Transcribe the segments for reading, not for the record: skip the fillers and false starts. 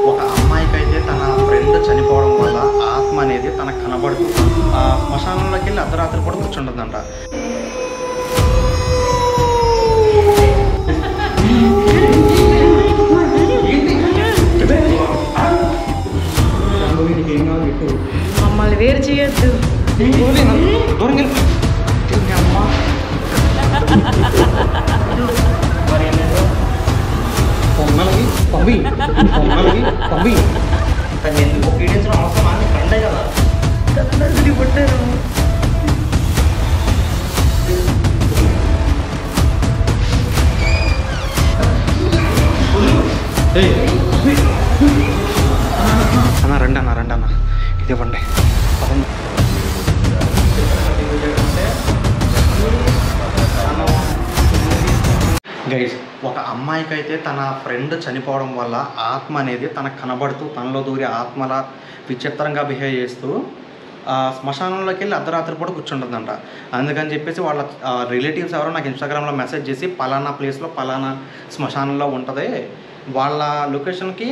ఒక అమ్మాయికైతే తన ఫ్రెండ్ చనిపోవడం వల్ల ఆత్మ అనేది తనకు కనబడుతుంది. ఆ శ్మశానంలోకి వెళ్ళి అర్ధరాత్రి కూడా కూర్చుంటుందంట. మమ్మల్ని వేరు చేయొద్దు. పొంగలకి పంపి ఎందుకు పీడించడం అవసరమా? ఫ్రెండే కదా కన్నది పుట్టారు. అన్న రండి అన్న ఇది ఇవ్వండి. గైస్, ఒక అమ్మాయికైతే తన ఫ్రెండ్ చనిపోవడం వల్ల ఆత్మ అనేది తనకు కనబడుతూ తనలో దూరి ఆత్మలా విచిత్రంగా బిహేవ్ చేస్తూ శ్మశానంలోకి వెళ్ళి అర్ధరాత్రి కూడా కూర్చుంటుందంట. అందుకని చెప్పేసి వాళ్ళ రిలేటివ్స్ ఎవరో నాకు ఇన్స్టాగ్రామ్లో మెసేజ్ చేసి పలానా ప్లేస్లో పలానా శ్మశానంలో ఉంటుంది, వాళ్ళ లొకేషన్కి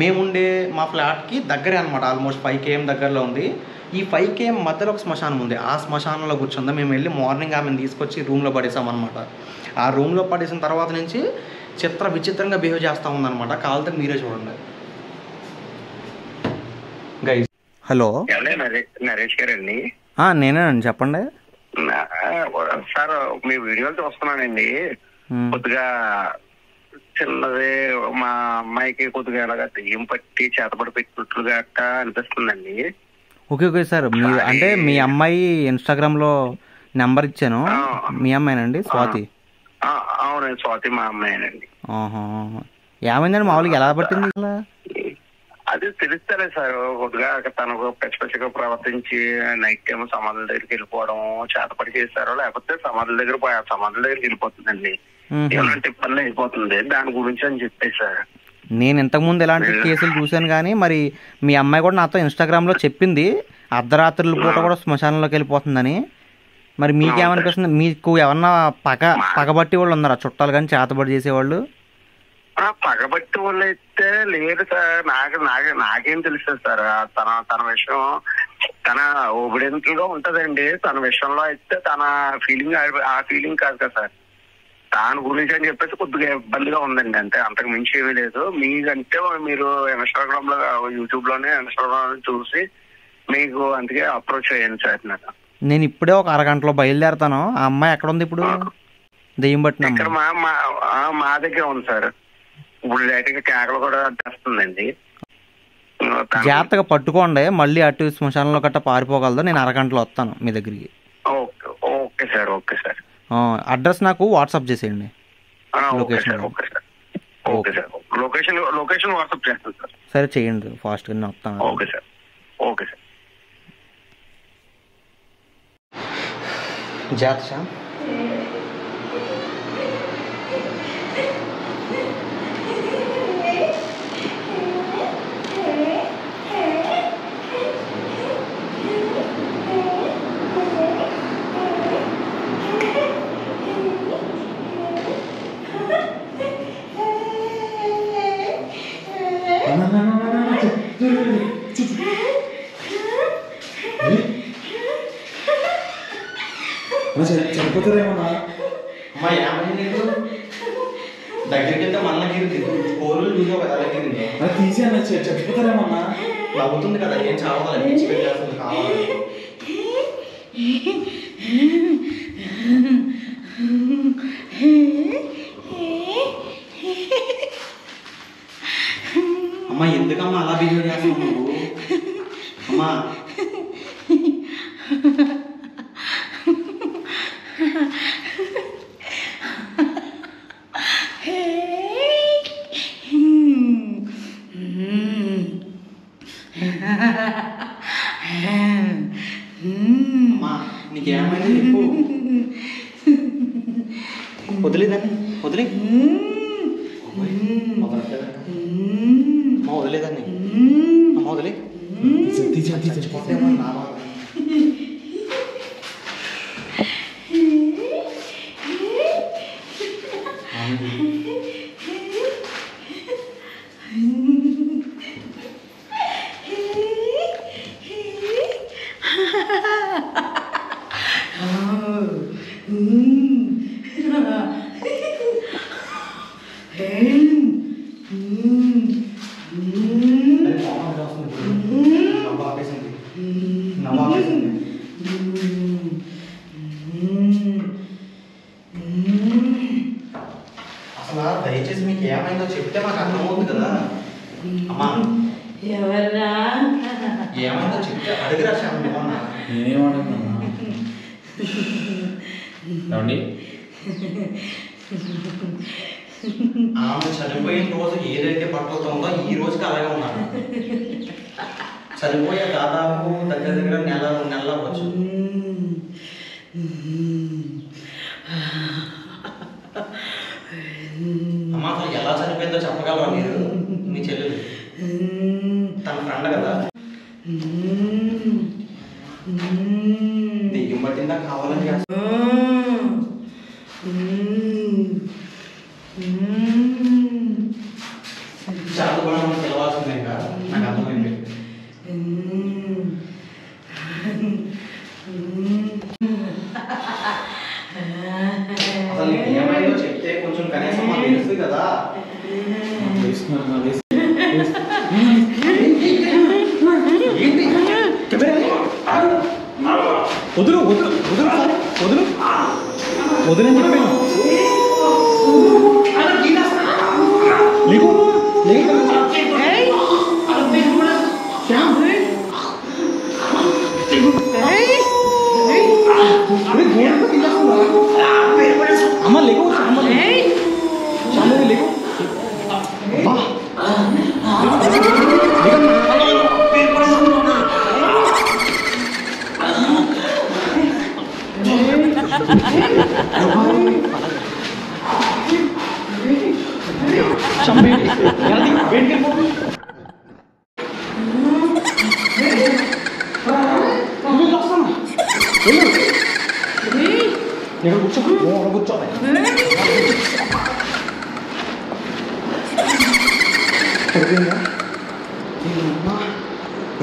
మేముండే మా ఫ్లాట్కి దగ్గరే అనమాట, ఆల్మోస్ట్ 5 km దగ్గరలో ఉంది. ఈ 5 km మధ్యలో ఒక శ్మశానం ఉంది. ఆ శ్మశానంలో కూర్చుందా. మేము వెళ్ళి మార్నింగ్ ఆమెను తీసుకొచ్చి రూమ్లో పడేసామన్నమాట. ఆ రూమ్లో పడేసిన తర్వాత నుంచి విచిత్రంగా బిహేవ్ చేస్తూ ఉందన్నమాట. కావాలంటే మీరే చూడండి గైస్. హలో, నరేష్ గారండి? నేనేనండి, చెప్పండి సార్. మీ వీడియోలు చూస్తున్నానండి. కొద్దిగా చిన్నది మా అమ్మాయికి కొద్దిగా ఎలాగా దెయ్యం పట్టి చేతపడి పెట్టినట్లుగా అనిపిస్తుందండి. Okay sir. అంటే మీ అమ్మాయి ఇన్స్టాగ్రామ్లో నెంబర్ ఇచ్చాను. మీ అమ్మాయినండి? స్వాతి? అవునండి, స్వాతి మా అమ్మాయినండి. ఏమైందండి? మామూలుగా ఎలా పట్టింది? అది తెలుస్తలే సార్. కొద్దిగా తనకు పచ్చిగా ప్రవర్తించి నైట్ టైం సమాధుల దగ్గరికి వెళ్ళిపోవడం చేతపడి చేశారో, లేకపోతే సమాధుల దగ్గరికి వెళ్ళిపోతుందండి. ఏమంటే ఇబ్బంది అయిపోతుంది దాని గురించి అని చెప్పేసి సార్. నేను ఇంతకుముందు ఇలాంటి కేసులు చూశాను, కానీ మరి మీ అమ్మాయి కూడా నాతో ఇన్స్టాగ్రామ్లో చెప్పింది అర్ధరాత్రుల పూట కూడా శ్మశానంలోకి వెళ్ళిపోతుందని. మరి మీకేమనిపిస్తుంది? మీకు ఏమన్నా పగబట్టి వాళ్ళు ఉన్నారా, చుట్టాలు కానీ చేతబడి చేసేవాళ్ళు? పగబట్టి వాళ్ళు అయితే లేదు సార్. నాకేం తెలుస్తుంది సార్. తన విషయం తన ఒబిడెంట్ గా ఉంటదండి. తన విషయంలో అయితే తన ఫీలింగ్ ఆ ఫీలింగ్ కాదు కదా సార్. దాని గురించి అని చెప్పేసి కొద్దిగా ఇబ్బందిగా ఉందండి. అంటే అంతకు మించి ఏమీ లేదు. మీకంటే మీరు ఇన్స్టాగ్రామ్ లో యూట్యూబ్ చూసి మీకు అందుకే అప్రోచ్ అయ్యాను సార్. నేను ఇప్పుడే ఒక అరగంటలో బయలుదేరతాను. ఆ అమ్మాయి ఎక్కడ ఉంది ఇప్పుడు? దెయ్యం పట్టిన ఇక్కడ మా దగ్గర ఉంది సార్. ఇప్పుడు డైరెక్ట్ గా కేకలు కూడా తెస్తుందండి. జాగ్రత్తగా పట్టుకోండి. మళ్ళీ అటు శ్మశానంలో గట్ట పారిపోగలదు. నేను అరగంటలో వస్తాను మీ దగ్గరికి. Okay sir. Okay sir. Address నాకు వాట్సాప్ చేసేయండి. లొకేషన్ వాట్సాప్ చేస్తాను సార్. సరే చేయండి, ఫాస్ట్ గా వస్తాను. Okay sir. Okay sir. జాగ్రత్త. చనిపోతారేమన్నా? అమ్మా ఏమైంది నీకు? దగ్గరికి వెళ్తే మళ్ళీ గిరింది. కోరులు చూసావు కదా, అలా గిరింది. అది తీసి అన్న చచ్చిపోతారేమన్నా? నవ్వుతుంది కదా, ఏం చావాలి పిచ్చి పెట్టేస్తుంది కావాలి. అమ్మా ఎందుకమ్మా అలా బిహేవ్ చేస్తావు నువ్వు? అమ్మా నీకేమైంది చెప్పు. వదిలేదాన్ని వదిలే అమ్మ, వదిలేదాన్ని అమ్మ, వదిలే చచ్చిపోతేమో నా బాధ. అసలు దయచేసి మీకు ఏమైందో చెప్తే మాకు అర్థమవుతుంది కదా అమ్మా. ఎవర్రా? ఏమైందో చెప్తే అడిగిరా శ్యామ్. నేనేమడుగుతున్నా ఆమె చనిపోయిన రోజు ఏదైతే పట్టుతో ఉందో ఈ రోజుకి అలాగే ఉన్నాను. చనిపోయే దాదాపు దగ్గర దగ్గర నెల అవ్వచ్చు. అమ్మ అసలు ఎలా చనిపోయిందో చెప్పగలరా మీరు? మీ చెల్లెలు తన ఫ్రెండ్ కదా. దెయ్యం పట్టిందా కావాలని చేస్తా. చాలా కూడా మనం తెలవాల్సిందే ఇంకా. నాకు అర్థమైంది. అసలు నీకు ఏమైందో చెప్తే కొంచెం కనీసం మాకు తెలుస్తుంది కదా. వదులు వదులు వదులు సార్ వదులు వదులని చెప్పాను. లేకు అమ్మ లేకు లేకు కూర్చో కూర్చో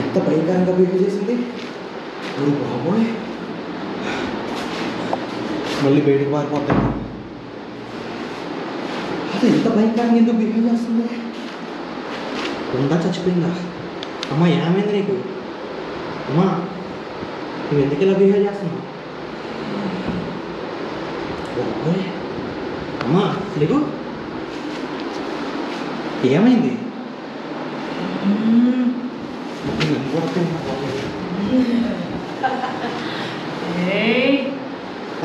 ఎంత భయంకరంగా బిహేవ్ చేసింది. బాబోయ్ మళ్ళీ బయటకు మారిపోతాను. అది ఎంత భయంకరంగా ఎందుకు బిహేవ్ చేస్తుంది? ఉందా చచ్చిపోయిందా? అమ్మా ఏమైంది నీకు? అమ్మా నువ్వు ఎందుకు ఇలా బిహేవ్ చేస్తున్నావు? బాబోయ్ అమ్మా లేకు ఏమైంది?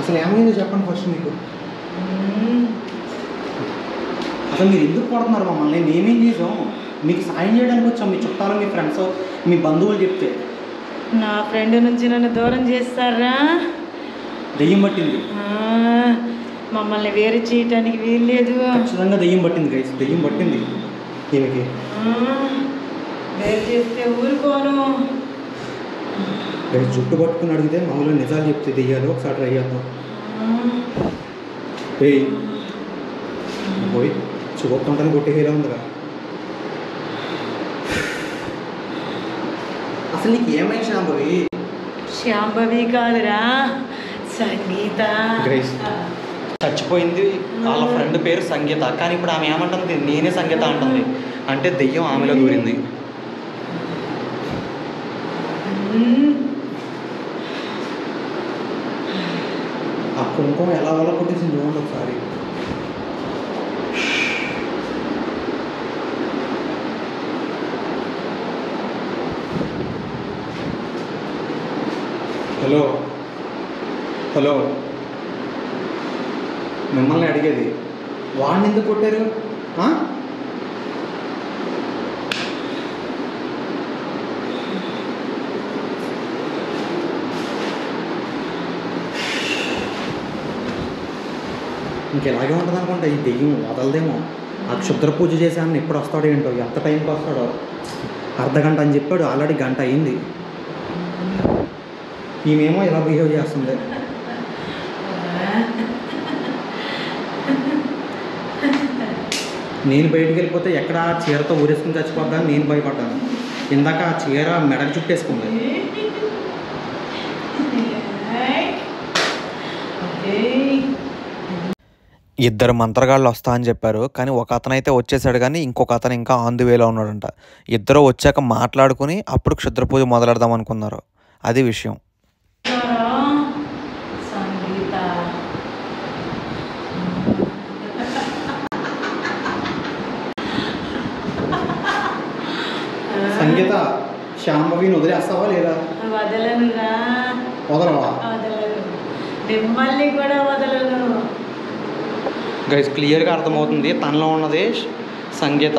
అసలు ఏమైందో చెప్పండి ఫస్ట్. మీకు అసలు మీరు ఎందుకు కొడుతున్నారు మమ్మల్ని? మేమేం చేసాం? మీకు సాయం చేయడానికి వచ్చాం. మీ చుట్టాలు, మీ ఫ్రెండ్స్, మీ బంధువులు చెప్తే. నా ఫ్రెండ్ నుంచి నన్ను దూరం చేస్తారా? దెయ్యం పట్టింది. మమ్మల్ని వేరు చేయటానికి వీల్లేదు. ఖచ్చితంగా దెయ్యం పట్టింది గైస్. దెయ్యం పట్టింది ఈమెకి. వేరు చేస్తే ఊరుకోను. జుట్టు పట్టుకుని అడిగితే మామూలుగా నిజాలు చెప్తే దెయ్యాలు. ఒకసారి ట్రై చేద్దాం. పోయి చూపుతుంటాను కొట్టేలా ఉందిగా. అసలు నీకు ఏమైంది శాంభవి? శాంభవి కాదురా, సంగీత. గ్రేస్ చచ్చిపోయింది. వాళ్ళ ఫ్రెండ్ పేరు సంగీత. కానీ ఇప్పుడు ఆమె ఏమంటుంది? నేనే సంగీత అంటుంది. అంటే దెయ్యం ఆమెలో దూరింది. ఆ కుంకుమ ఎలా వల్ల కొట్టేసింది చూడండి ఒకసారి. హలో హలో మిమ్మల్ని అడిగేది. వాడిని ఎందుకు కొట్టారు? ఇంకెలాగే ఉంటుంది అనుకుంటా. ఈ దెయ్యం వదలదేమో. ఆ క్షుద్ర పూజ చేశాను. ఎప్పుడు వస్తాడో ఏంటో, ఎంత టైంకి వస్తాడో. అర్ధగంట అని చెప్పాడు, ఆల్రెడీ గంట అయింది. ఈమెమో ఇలా బిహేవ్ చేస్తుంది. నేను బయటికి వెళ్ళిపోతే ఎక్కడ ఆ చీరతో ఊరేసుకుని చచ్చిపోద్దని నేను భయపడ్డాను. ఇందాక ఆ చీర మెడకు చుట్టేసుకుంది. ఇద్దరు మంత్రగాళ్ళు వస్తా అని చెప్పారు, కానీ ఒక అతను అయితే వచ్చేసాడు, కానీ ఇంకొక అతను ఇంకా ఆన్ ది వేలో ఉన్నాడంట. ఇద్దరు వచ్చాక మాట్లాడుకుని అప్పుడు క్షుద్ర పూజ మొదలెడదాం అనుకున్నారు. అది విషయం. సంగీత శాంభవిని వదిలేస్తావా లేదా? వదలనురా. వదలవా? వదలను, మిమ్మల్ని కూడా వదలను. గైస్ క్లియర్గా అర్థమవుతుంది తనలో ఉన్నది సంగీత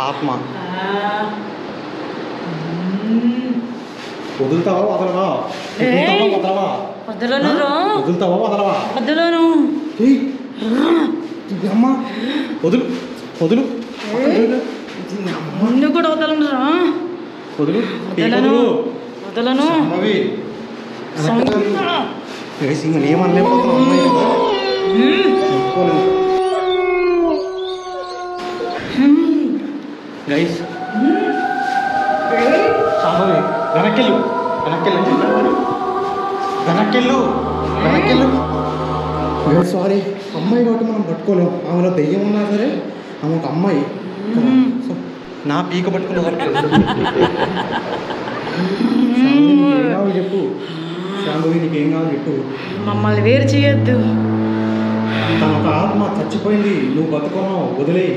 ఆత్మ. వదులుతావా వదలవా? వదలవా? వదలను. వదులుతావా వదలవా? వదలను. అమ్మ వదులు వదులు నిన్ను కూడా వదలనురా. వదులు వదలను. వదలను. ఏమనలేకపోతున్నావు అమ్మాయి కదా. గైస్ శాంభవి వెనక్కెళ్ళు వెనక్కెళ్ళు వెనక్కెళ్ళు వెనక్కెళ్ళు. గైస్ సారీ, అమ్మాయి కాబట్టి మనం పట్టుకోలేము. ఆమెలో దెయ్యం ఉన్నా సరే ఆమె ఒక అమ్మాయి. నా పీక పట్టుకున్న వరకు ఏం కావాలి చెప్పు. శాంభవి నీకేం కావాలి చెప్పు. మమ్మల్ని వేరు చేయొద్దు. తన ఒక ఆత్మ చచ్చిపోయింది, నువ్వు బతుకున్నావు. వదిలేయి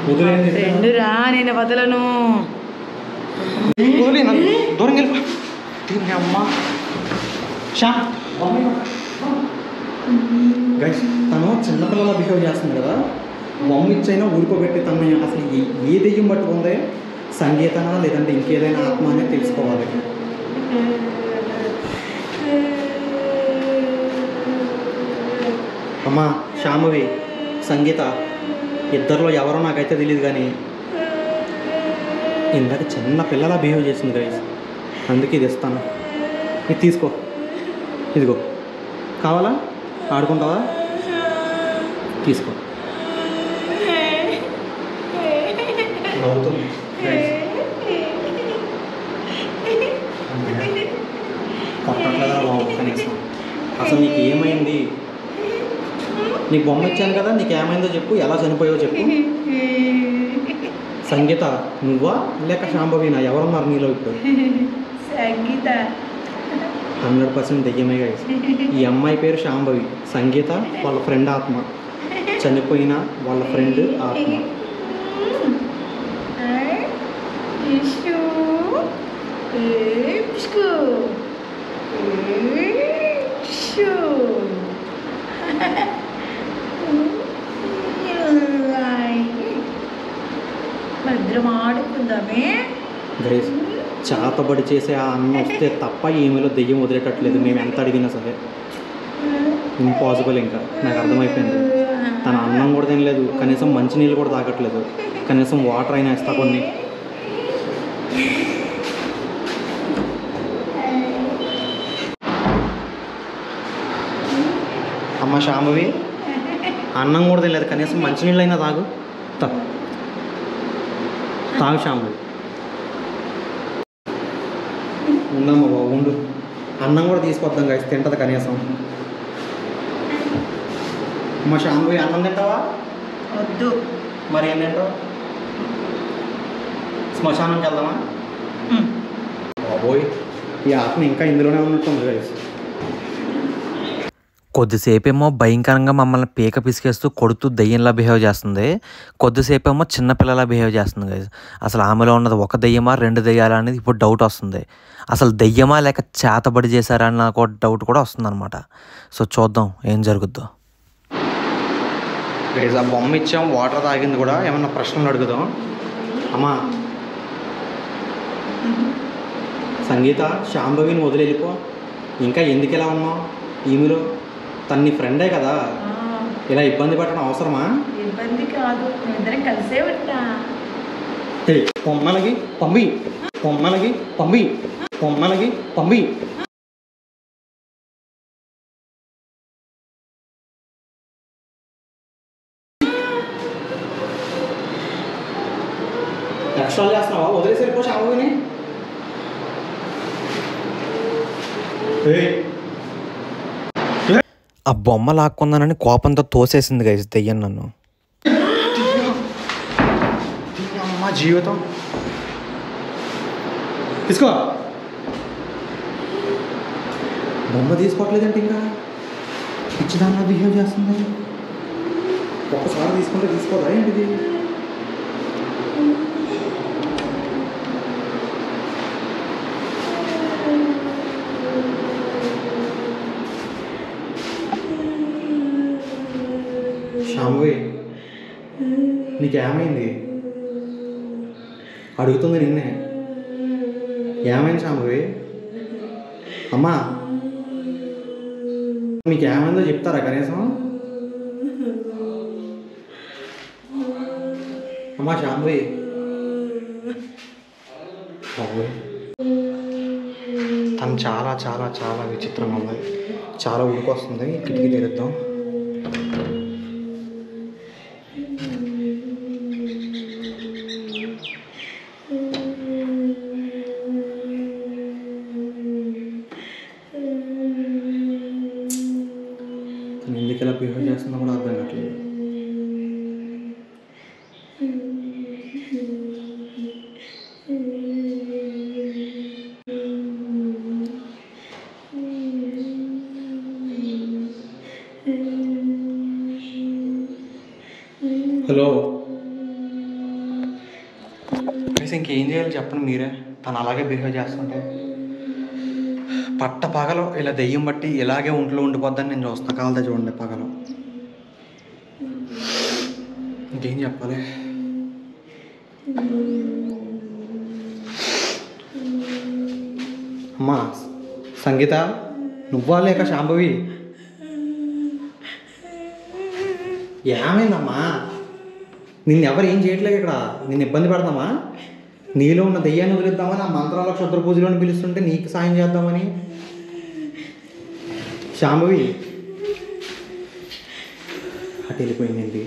వదిలేండి. ఫ్రెండురా, నేను వదలను. వదిలే నన్ను దూరం వెళ్ళిపో. అమ్మ గైస్ తను చిన్నపిల్లలా బిహేవ్ చేస్తుంది కదా. బొమ్మ ఇచ్చైనా ఊరుకోబెట్టి తను అసలు ఏ దెయ్యం పట్టుకుందే, సంగీతనా లేదంటే ఇంకేదైనా ఆత్మ అనేది తెలుసుకోవాలి. అమ్మా శాంభవి సంగీత ఇద్దరిలో ఎవరో నాకైతే తెలియదు, కానీ ఇందాక చిన్న పిల్లలా బిహేవ్ చేసింది గైస్. అందుకే ఇది ఇస్తాను. ఇది తీసుకో, ఇదిగో. కావాలా? ఆడుకుంటావా? తీసుకో. నవ్వుతుంది కొట్టట్లేదా బాబు కనీసం? అసలు నీకు ఏమైంది? నీకు బొమ్మ ఇచ్చాను కదా, నీకు ఏమైందో చెప్పు. ఎలా చనిపోయావో చెప్పు. సంగీత నువ్వా లేక శాంభవినా? ఎవరున్నారు నీలో ఇప్పుడు? సంగీత 100% దెయ్యమే గైస్. ఈ అమ్మాయి పేరు శాంభవి. సంగీత వాళ్ళ ఫ్రెండ్ ఆత్మ. చనిపోయిన వాళ్ళ ఫ్రెండ్ ఆత్మ. భద్రం ఆడుకుందామే. గైస్ చేతబడి చేసే ఆ అన్న వస్తే తప్ప ఈమెలో దెయ్యం వదిలేటట్లేదు. మేము ఎంత అడిగినా సరే ఇంపాసిబుల్. ఇంకా నాకు అర్థమైపోయింది. తన అన్నం కూడా తినలేదు, కనీసం మంచినీళ్ళు కూడా తాగట్లేదు. కనీసం వాటర్ అయినా ఇస్తా కొన్ని. అమ్మ శాంభవి అన్నం కూడా తినలేదు, కనీసం మంచినీళ్ళు అయినా తాగు. తాగు శాంభవి. ఉందమ్మా బాబు ఉండు. అన్నం కూడా తీసుకొద్దాం గైస్, తింటది కనీసం. అమ్మ శాంభవి అన్నం తింటావా? వద్దు. మరి ఏం తింటావు? శ్మశానంకి వెళ్దామా? బాబోయ్ ఈ ఆత్మ ఇంకా ఇందులోనే ఉన్నట్టుంది గైస్. కొద్దిసేపేమో భయంకరంగా మమ్మల్ని పీక పిసికేస్తూ కొడుతూ దెయ్యంలా బిహేవ్ చేస్తుంది. కొద్దిసేపేమో చిన్నపిల్లలా బిహేవ్ చేస్తుంది గైస్. అసలు ఆమెలో ఉన్నది ఒక దెయ్యమా 2 దెయ్యాలా అనేది ఇప్పుడు డౌట్ వస్తుంది. అసలు దెయ్యమా లేక చేతబడి చేశారా అని నాకు డౌట్ కూడా వస్తుందన్నమాట. సో చూద్దాం ఏం జరుగుద్దో. గైస్ ఆ బొమ్మ ఇచ్చాం, వాటర్ తాగింది కూడా. ఏమన్నా ప్రశ్నలు అడుగుదాం. అమ్మా సంగీత శాంభవిని వదిలి వెళ్ళిపో. ఇంకా ఎందుకు ఇలా ఉన్నావు? ఈమెలో తన నీ ఫ్రెండే కదా, ఇలా ఇబ్బంది పెట్టడం అవసరమా? ఇబ్బంది కాదు, మేమిద్దరం కలిసే ఉంటా. పొమ్మలకి పంపి పొమ్మలకి పంపి పొమ్మలకి పంపి. ఎక్స్ట్రా చేస్తున్నావా? వదిలేసి వెళ్ళిపో శాంభవిని. ఆ బొమ్మ లాక్కుందానని కోపంతో తోసేసింది గైస్ దెయ్యం నన్ను. అమ్మ జీవితం తీసుకో. బొమ్మ తీసుకోవట్లేదంటే ఇంకా పిచ్చిదాన్ని బిహేవ్ చేస్తుంది. ఒక్కసారి తీసుకుంటే తీసుకోదా ఏంటిది? శాంభవి నీకేమైంది? అడుగుతుంది నిన్నే. ఏమైంది శాంభవి? అమ్మా మీకు ఏమైందో చెప్తారా కనీసం? అమ్మా శాంభవి తను చాలా చాలా చాలా విచిత్రంగా ఉంది. చాలా ఉడికొస్తుంది. కిటికీ తెరుద్దాం. ఎందుకు ఎలా బిహేవ్ చేస్తుందో కూడా అర్థం కావట్లేదు. హలో ఇంకేం చేయాలి చెప్పండి మీరే. తను అలాగే బిహేవ్ చేస్తుంటే పట్ట పగలు ఇలా దెయ్యం బట్టి ఇలాగే ఒంట్లో ఉండిపోద్దని నేను చూస్తున్నా. కాలతో చూడండి పగలు. ఇంకేం చెప్పాలి? అమ్మా సంగీత నువ్వా లేక శాంభవి? ఏమైందమ్మా? నిన్ను ఎవరు ఏం చేయట్లేదు ఇక్కడ. నిన్ను ఇబ్బంది పెడతామా? నీలో ఉన్న దెయ్యాన్ని వదిలిద్దామని ఆ మంత్రాల క్షుద్ర పూజలను పిలుస్తుంటే నీకు సాయం చేద్దామని. శాంభవి అటు వెళ్ళిపోయిందండి.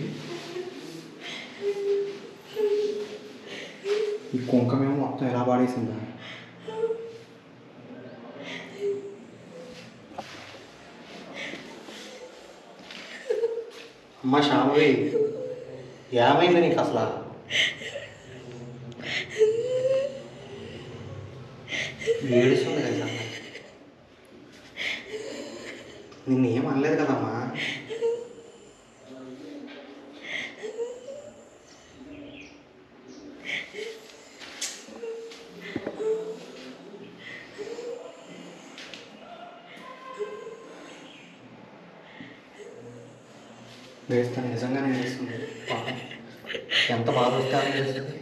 ఈ కుంకమేమో మొత్తం ఎలా పాడేసిందా? అమ్మ శాంభవి ఏమైంది నీకు అసలు? ఏడుస్తుంది కదా. నిన్ను ఏం అనలేదు కదమ్మా. వేస్తాను నిజంగానే వేస్తుంది. ఎంత బాధ వస్తే అని వేస్తుంది.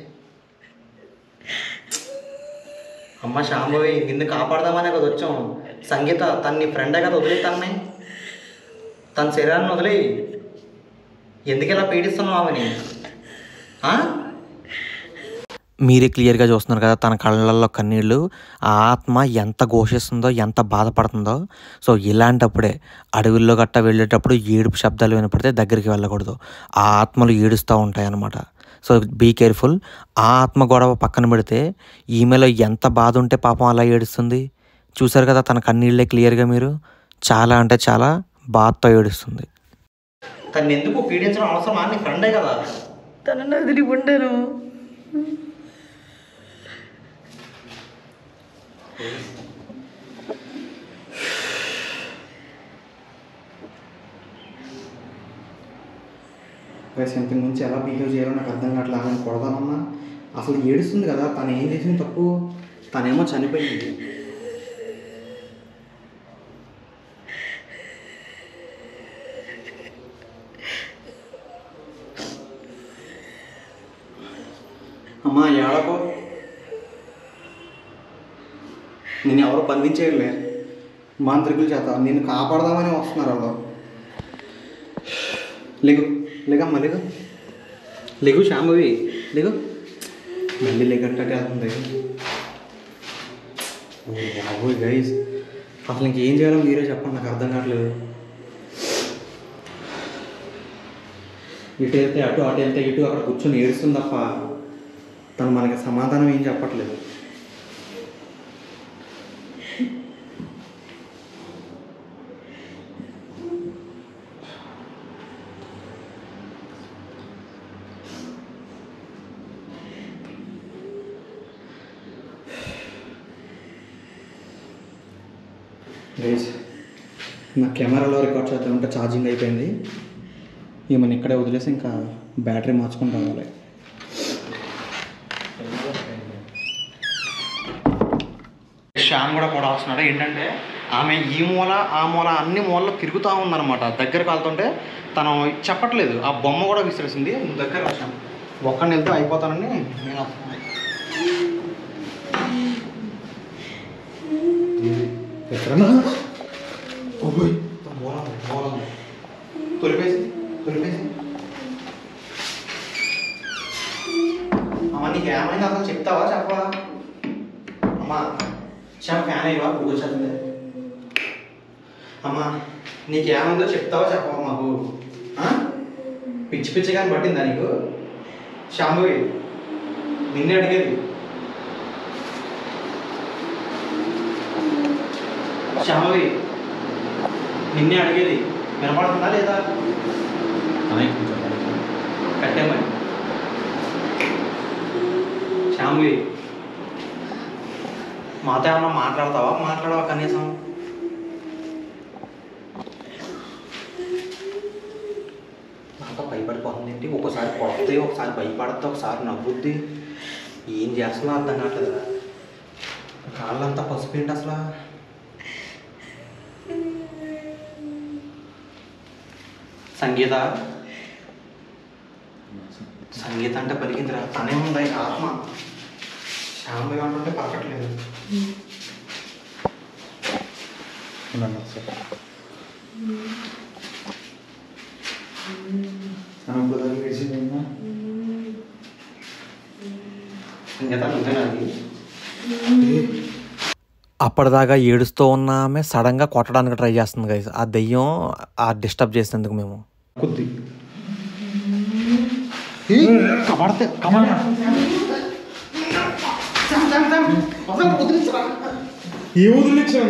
అమ్మ శాంభవి నిన్ను కాపాడదామనే కదా వచ్చాం. సంగీత తన నీ ఫ్రెండే కదా, వదిలే తన్నే. తన శరీరాన్ని వదిలే. ఎందుకు ఇలా పీడిస్తున్నావు ఆమెని? మీరే క్లియర్గా చూస్తున్నారు కదా తన కళ్ళల్లో కన్నీళ్ళు. ఆ ఆత్మ ఎంత ఘోషిస్తుందో, ఎంత బాధపడుతుందో. సో ఇలాంటప్పుడే అడవుల్లో గట్ట వెళ్ళేటప్పుడు ఏడుపు శబ్దాలు వినపడితే దగ్గరికి వెళ్ళకూడదు. ఆ ఆత్మలు ఏడుస్తూ ఉంటాయి అన్నమాట. So be careful. ఆ ఆత్మ గొడవ పక్కన పెడితే ఈమెలో ఎంత బాధ ఉంటే పాపం అలా ఏడుస్తుంది. చూసారు కదా తన కన్నీళ్ళే క్లియర్గా మీరు. చాలా అంటే చాలా బాధతో ఏడుస్తుంది. తను ఎందుకు పీడించడం అవసరమా? నీ ఫ్రెండే కదా. తనను వదిలి ఉండను. ఇంతకు నుంచి ఎలా బిహేవ్ చేయాలో నాకు అర్థం కావట్లేదు. ఆమెను కొడదామన్నా అసలు ఏడుస్తుంది కదా. తను ఏం చేసింది తప్పు? తనేమో చనిపోయింది. అమ్మా ఏడకో. నేను ఎవరో బంధించేయలే. మాంత్రికుల చేత నిన్ను కాపాడదామని వస్తున్నారు వాళ్ళు. లేగు లేగమ్మా, లేగు లేగు శాంభవి లేగు. మళ్ళీ లేగట్టటే వెళ్తుంది. బాబోయ్ గైస్, అసలు ఇంకేం చేయాలో మీరే చెప్పండి, నాకు అర్థం కావట్లేదు. ఇటు వెళ్తే అటు, అటు వెళ్తే ఇటు, అక్కడ కూర్చొని ఏడుస్తుంది తప్ప తను మనకి సమాధానం ఏం చెప్పట్లేదు. గైస్, నా కెమెరాలో రికార్డ్ చేద్దామంటే ఛార్జింగ్ అయిపోయింది. ఈమెను ఇక్కడే వదిలేసి ఇంకా బ్యాటరీ మార్చుకొని రావాలి. శ్యామ్ కూడా వస్తున్నాడు. ఏంటంటే ఆమె ఈ మూల ఆ మూల అన్ని మూలలో తిరుగుతూ ఉందన్నమాట. దగ్గర కాలుతుంటే తను చెప్పట్లేదు. ఆ బొమ్మ కూడా విసిరేసింది. దగ్గర వచ్చాను, ఒక్కడిని వెళ్తే అయిపోతానని నేను వస్తున్నాను. ఎక్కడన్నా తొలిపేసి అమ్మ, నీకు ఏమైంది అసలు చెప్తావా చెప్పవా? అమ్మా శ్యామ్ ఫ్యాన్ అయ్యవా? కూర్చోండి. అమ్మా నీకేమైందో చెప్తావా చెప్పవా మాకు? పిచ్చి పిచ్చిగా పట్టిందా నీకు? శ్యామ్వి నిన్నే అడిగేది. శ్యామవి నిన్నే అడిగేది. వినపడుతుందా లేదా? కట్టేమని శ్యామవి మాతో ఏమన్నా మాట్లాడవా కనీసం? నాతో భయపడిపోతుంది ఏంటి? ఒకసారి కొడుతుంది, ఒకసారి భయపడుతుంది, ఒకసారి నవ్వుద్ది. ఏం చేస్తున్నా అర్థం కావట్లేదు. కాళ్ళంతా పసుపు ఏంటి అసలు? సంగీత అంటే పలికిందిరా. తనే ఉంది ఆత్మ. శ్యామ్ అంటుంటే పలకట్లేదు. సంగీత నువ్వేనాది? అప్పటిదాకా ఏడుస్తూ ఉన్న ఆమె సడన్గా కొట్టడానికి ట్రై చేస్తుంది గైస్. ఆ దెయ్యం డిస్టర్బ్ చేసేందుకు మేము కొద్ది ఏ వదిలించా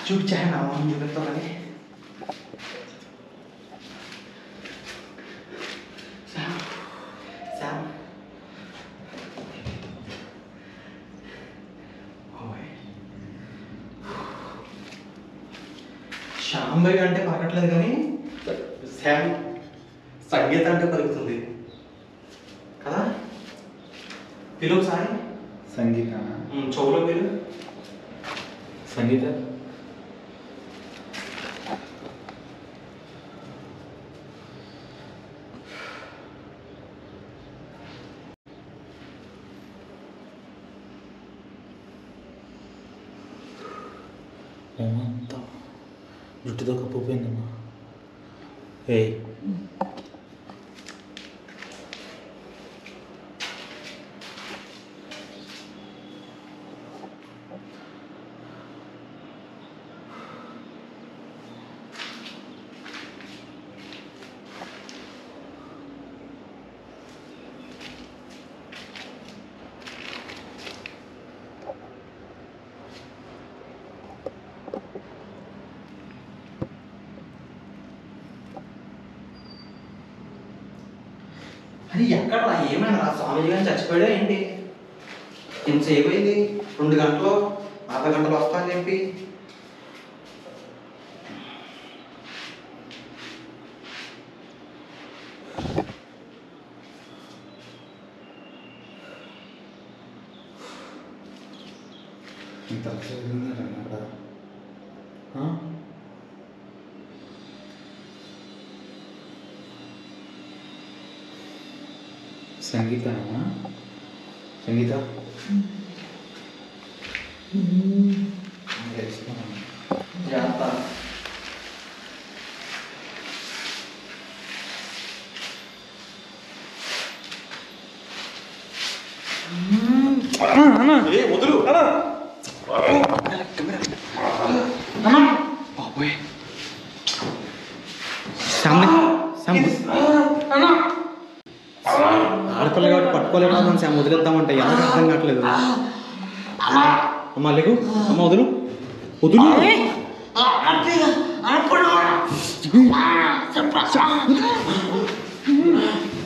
చూపించాను అమ్మ చూపిస్తానని. శాంభవి అంటే పలకట్లేదు కానీ శ్యామ్ సంగీత అంటే పలుకుతుంది కదా. పిలువు సారి. సంగీత చెవులో పిలువు. సంగీత ఏమంతా జుట్టుతో కప్పుపోయిందమ్మా. ఏ అది ఎక్కడ ఏమైనా రా? స్వామీజీ గారిని చచ్చిపోయాడా ఏంటి? ఎంతసేపు అయింది? 2 గంటలు, అర్ధ గంటలు వస్తా అని చెప్పి. ఇంత సంగీత సంగీత జాగ్రత్త. వదులు బాబోయ్ ఆడపిల్ల కాబట్టి పట్టుకోలేకపోతున్నాను శామ్, వదిలేద్దామంటే ఎందుకు అర్థం కావట్లేదు. అమ్మ లేకు, అమ్మ వదులు వదులు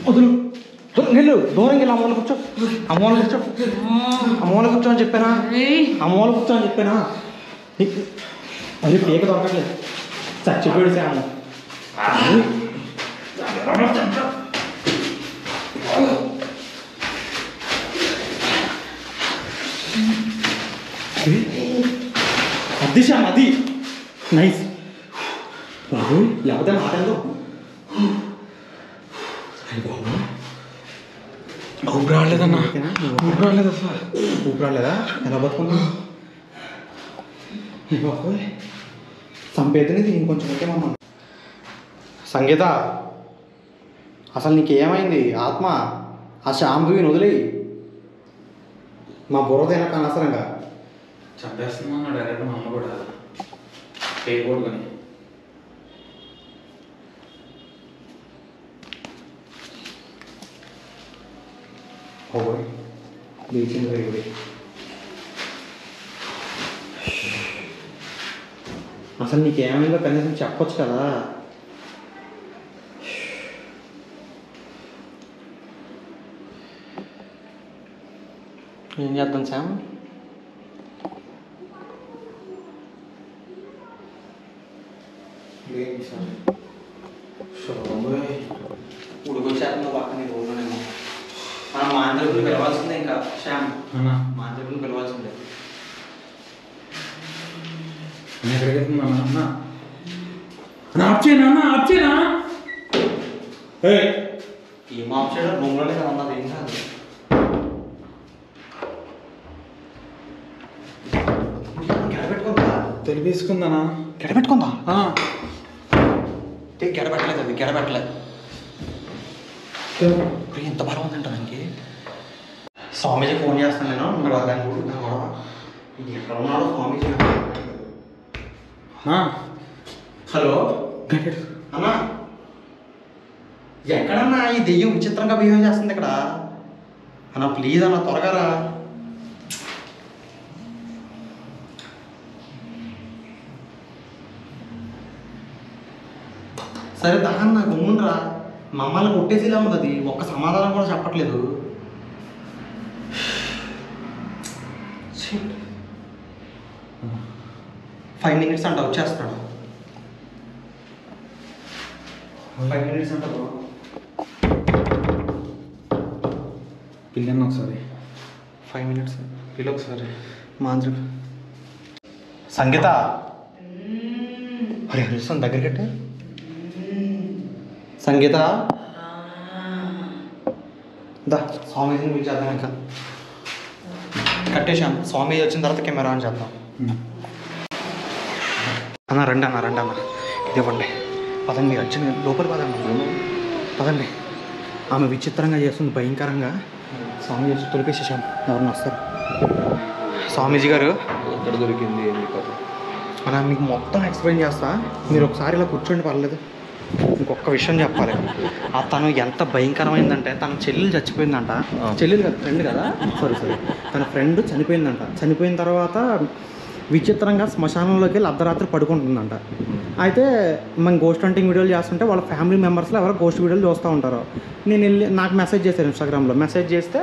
వదులు వెళ్ళు, దూరంగా వెళ్ళి అమ్మవాళ్ళు కూర్చో, అమ్మవాళ్ళు కూర్చో, అమ్మవాళ్ళు కూర్చో అని చెప్పానా, అమ్మవాళ్ళు కూర్చో అని చెప్పానా. అది పేక దొరకట్లేదు, చచ్చిపోయాడు శామ్. అది శామ్, అది నైస్ బాబు. లేకపోతే మాట్లాడదు ఊపిరి రాలేదన్నా, ఊపిరి రాలేదు అసలు. ఊపిరి రాలేదా? ఎలా బతుకున్నా బాబు? చంపేతనే దీనికి కొంచెం పెట్టేమమ్మా. సంగీత, అసలు నీకేమైంది? ఆత్మ ఆ శాంభువిని వదిలి మా బుర్రదైనా అనవసరంగా చంపేస్తున్నా డైరెక్ట్ మా అమ్మ కూడా చేయకూడదని. ఓయ్ బీచింగ్ రేగుడి. అసలు నీకేమైందో కనీసం చెప్పొచ్చు కదా. ఏం చేద్దాం శామ్? ఉడుకొచ్చేస్తుందో పక్కన ఊళ్ళోనేమో. మనం మా అందరిని పిలవాల్సిందే ఇంకా శ్యామ్, మా అందరిని పిలవాల్సిందే. ఎక్కడికి వెళ్తున్నా అన్న? ఆప్ చేయనా అన్న, ఆప్ చేయనా? ఏం ఆఫ్ చేయడం? రూమ్లోనే కదా ఉన్నది, ఏం కాదు. గెడబెట్టుకుందా? తెలిపేసుకుందానా? గెడబెట్టుకుందా? గెడబెట్టలేదు, అది గెడబెట్టలేదు. ఎంత బలం ఉందంట దానికి. స్వామీజీ ఫోన్ చేస్తాను నేను, నువ్వు దాన్ని కూడా గొడవ. ఇది ఎక్కడ ఉన్నాడో స్వామీజీ. హలో అన్నా, ఎక్కడన్నా ఈ దెయ్యం విచిత్రంగా బిహేవ్ చేస్తుంది ఇక్కడ అన్న. ప్లీజ్ అన్న, త్వరగా రా. సరే దాన్న గమ్మునరా, మమ్మల్ని కొట్టేసేలా ఉంది అది. ఒక్క సమాధానం కూడా చెప్పట్లేదు. 5 minutes అంట, వచ్చేస్తాడు. 5 minutes అంట. పిల్లన్న ఒకసారి. 5 minutes పిల్ల ఒకసారి. మాంద్రి సంగీత, అరే హరిస్తాను దగ్గర కట్టే. సంగీత దా, స్వామీజీని పిలిచేద్దాం. ఇంకా కట్టేశాం. స్వామీజీ వచ్చిన తర్వాత కెమెరా ఆన్ చేద్దాం. అన్న రండి అన్న, రండి అన్న, ఇది ఇవ్వండి. పదండి, మీరు వచ్చిన లోపల పదండి, పదండి. ఆమె విచిత్రంగా చేస్తుంది, భయంకరంగా. స్వామీజీ వచ్చి తొలిపేసేసాం, ఎవరన్నా వస్తారు. స్వామీజీ గారు ఎక్కడ దొరికింది అన్న, మీకు మొత్తం ఎక్స్ప్లెయిన్ చేస్తా. మీరు ఒకసారి ఇలా కూర్చోండి, పర్లేదు. ఇంకొక విషయం చెప్పాలి. ఆ తను ఎంత భయంకరమైందంటే, తన చెల్లెలు చచ్చిపోయిందంట. చెల్లెలు కదా, ఫ్రెండ్ కదా, సారీ తన ఫ్రెండ్ చనిపోయిందంట. చనిపోయిన తర్వాత విచిత్రంగా శ్మశానంలోకి వెళ్ళి అర్ధరాత్రి పడుకుంటుందంట. అయితే మనం గోస్ట్ హంటింగ్ వీడియోలు చేస్తుంటే వాళ్ళ ఫ్యామిలీ మెంబర్స్లో ఎవరో గోస్ట్ వీడియోలు చూస్తూ ఉంటారు. నేను వెళ్ళి నాకు మెసేజ్ చేశాను ఇన్స్టాగ్రామ్లో. మెసేజ్ చేస్తే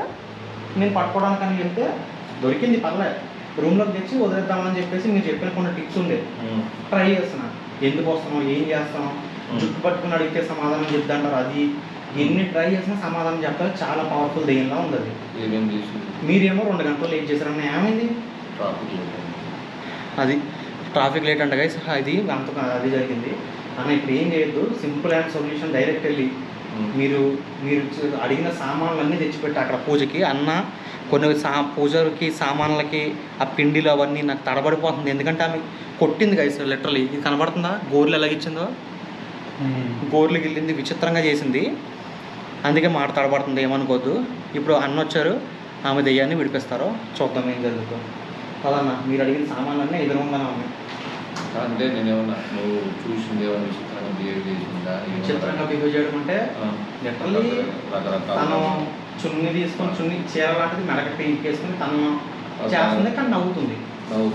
నేను పట్టుకోవడానికని వెళ్తే దొరికింది, పర్లేదు. రూమ్లోకి తెచ్చి వదిలేద్దామని చెప్పేసి మీరు చెప్పిన కొన్ని టిప్స్ ఉండే ట్రై చేస్తున్నా. ఎందుకు వస్తున్నావు, ఏం చేస్తాను, జుట్టు పట్టుకుని అడిగితే సమాధానం చెప్తాంటారు. అది ఎన్ని ట్రై చేసినా సమాధానం చెప్తారు. చాలా పవర్ఫుల్ దెయ్యంలా ఉంది అది. మీరేమో 2 గంటలు లేట్ చేశారన్న. ఏమైంది? అది ట్రాఫిక్ లేట్ అంట గైస్. అది అంత అది జరిగింది అన్న. ఇప్పుడు ఏం చేయొద్దు, సింపుల్ అండ్ సొల్యూషన్. డైరెక్ట్ వెళ్ళి మీరు అడిగిన సామాన్లన్నీ తెచ్చిపెట్టి అక్కడ పూజకి అన్న. కొన్ని పూజకి సామాన్లకి ఆ పిండిలు అవన్నీ నాకు తడబడిపోతుంది. ఎందుకంటే ఆమె కొట్టింది గైస్, లిటరలీ. ఇది కనబడుతుందా గోర్లు ఎలాగిచ్చిందో? గోర్లు గిల్లింది, విచిత్రంగా చేసింది. అందుకే మాట తడబడుతుంది, ఏమనుకోవద్దు. ఇప్పుడు అన్న వచ్చారు, ఆమె దెయ్యాన్ని విడిపిస్తారో చూద్దాం ఏం జరుగుతుందో. కదన్నా మీరు అడిగిన సామాన్లన్నీ ఎదురుగానే ఉన్నాయి. అంటే నేనేమన్నా నువ్వు చూసింది ఏమైనా విచిత్రంగా బిహేవ్ చేసిందా? విచిత్రంగా బిహేవ్ చేయడం అంటే లిటరల్లీ తను చున్నీ తీసుకొని చున్నీ చీర లాంటిది మెడక పీకేసుకుని తను చేస్తుంది, కానీ నవ్వుతుంది.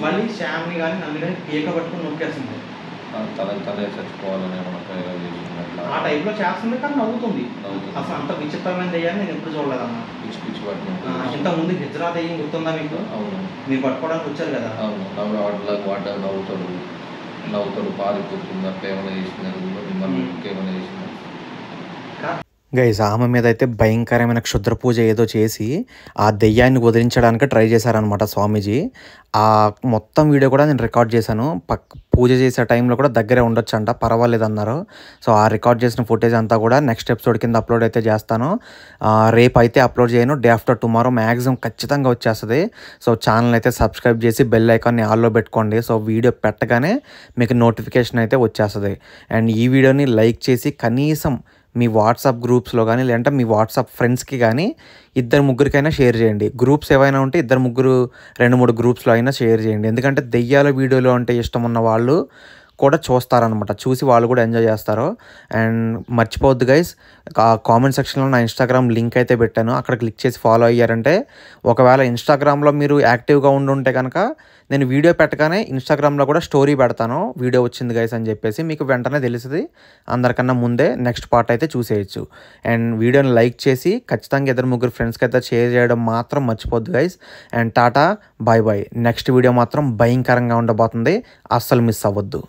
మళ్ళీ శ్యామ్ని కానీ నన్ను కానీ పీక పట్టుకుని నొక్కేస్తుంది. తనే చచ్చిపోవాలని ఏమన్నా ప్రయోగం చేసింది ఆ టైప్లో చేస్తుంది, కానీ నవ్వుతుంది. అసలు అంత విచిత్రమైన దెయ్యాన్ని నేను ఎప్పుడు చూడలేదన్నా. పిచ్చి పిచ్చి పట్టిన ఇంతకుముందు హిజ్రా దెయ్యం గుర్తుందా మీకు? అవును, మీరు పట్టుకోవడానికి వచ్చారు కదా. అవును. వాటర్ నవ్వుతాడు పారిపోతుంది. అట్లా ఏమైనా చేసింది మిమ్మల్ని ఇంకేమైనా చేసింది? గైస్ ఆమె మీద అయితే భయంకరమైన క్షుద్ర పూజ ఏదో చేసి ఆ దెయ్యాన్ని వదిలించడానికి ట్రై చేశారనమాట స్వామీజీ. ఆ మొత్తం వీడియో కూడా నేను రికార్డ్ చేశాను. పూజ చేసే టైంలో కూడా దగ్గరే ఉండొచ్చు అంట, పర్వాలేదు అన్నారు. సో ఆ రికార్డ్ చేసిన ఫుటేజ్ అంతా కూడా నెక్స్ట్ ఎపిసోడ్ కింద అప్లోడ్ అయితే చేస్తాను. రేపు అయితే అప్లోడ్ చేయను, డే ఆఫ్టర్ టుమారో మ్యాక్సిమం ఖచ్చితంగా వచ్చేస్తుంది. సో ఛానల్ అయితే సబ్స్క్రైబ్ చేసి బెల్ ఐకాన్ని ఆల్లో పెట్టుకోండి. సో వీడియో పెట్టగానే మీకు నోటిఫికేషన్ అయితే వచ్చేస్తుంది. అండ్ ఈ వీడియోని లైక్ చేసి కనీసం మీ వాట్సాప్ గ్రూప్స్లో కానీ లేదంటే మీ వాట్సాప్ ఫ్రెండ్స్కి కానీ 2-3కైనా షేర్ చేయండి. గ్రూప్స్ ఏవైనా ఉంటే 2-3 2-3 గ్రూప్స్లో అయినా షేర్ చేయండి. ఎందుకంటే దెయ్యాల వీడియోలు అంటే ఇష్టం ఉన్న వాళ్ళు కూడా చూస్తారనమాట, చూసి వాళ్ళు కూడా ఎంజాయ్ చేస్తారు. అండ్ మర్చిపోవద్దు గైస్, కామెంట్ సెక్షన్లో నా ఇన్స్టాగ్రామ్ లింక్ అయితే పెట్టాను, అక్కడ క్లిక్ చేసి ఫాలో అయ్యారంటే ఒకవేళ ఇన్స్టాగ్రామ్లో మీరు యాక్టివ్గా ఉండుంటే కనుక నేను వీడియో పెట్టగానే ఇన్స్టాగ్రామ్లో కూడా స్టోరీ పెడతాను, వీడియో వచ్చింది గైస్ అని చెప్పేసి మీకు వెంటనే తెలుస్తుంది. అందరికన్నా ముందే నెక్స్ట్ పార్ట్ అయితే చూసేయచ్చు. అండ్ వీడియోని లైక్ చేసి ఖచ్చితంగా 2-3 ఫ్రెండ్స్కి అయితే షేర్ చేయడం మాత్రం మర్చిపోద్దు guys. And ta-ta bye bye. Next video మాత్రం భయంకరంగా ఉండబోతుంది, అస్సలు మిస్ అవ్వద్దు.